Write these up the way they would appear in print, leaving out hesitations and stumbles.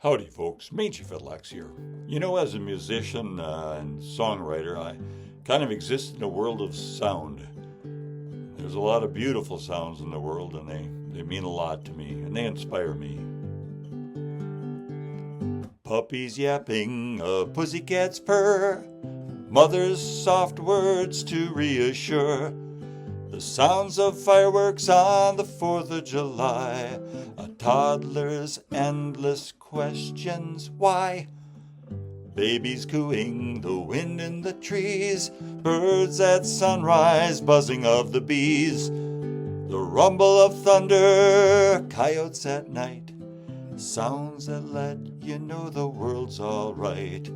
Howdy folks, Mangy Fiddleaxe here. You know, as a musician and songwriter, I kind of exist in a world of sound. There's a lot of beautiful sounds in the world, and they mean a lot to me, and they inspire me. Puppies yapping, a pussycat's purr, mother's soft words to reassure, the sounds of fireworks on the 4th of July, a toddler's endless questions why, babies cooing, the wind in the trees, birds at sunrise, buzzing of the bees, the rumble of thunder, coyotes at night, sounds that let you know the world's all right.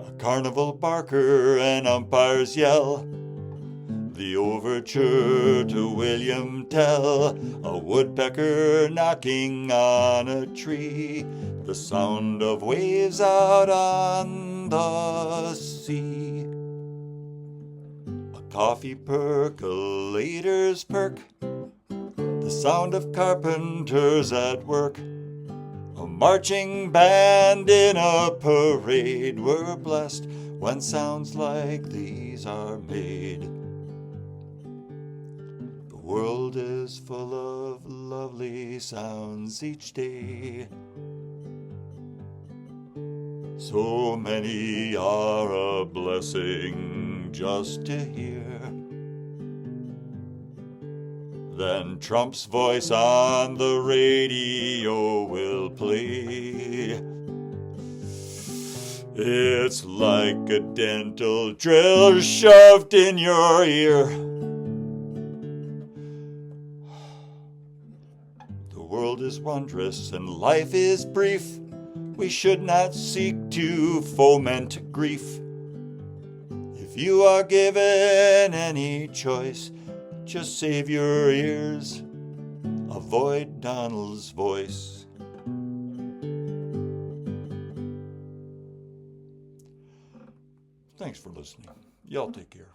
A carnival barker, an umpire's yell, the overture to William Tell, a woodpecker knocking on a tree, the sound of waves out on the sea, a coffee percolator's perk, the sound of carpenters at work, a marching band in a parade. We're blessed when sounds like these are made. The world is full of lovely sounds each day. So many are a blessing just to hear. Then Trump's voice on the radio will play. It's like a dental drill shoved in your ear. The world is wondrous and life is brief. We should not seek to foment grief. If you are given any choice, just save your ears, avoid Donald's voice. Thanks for listening. Y'all take care.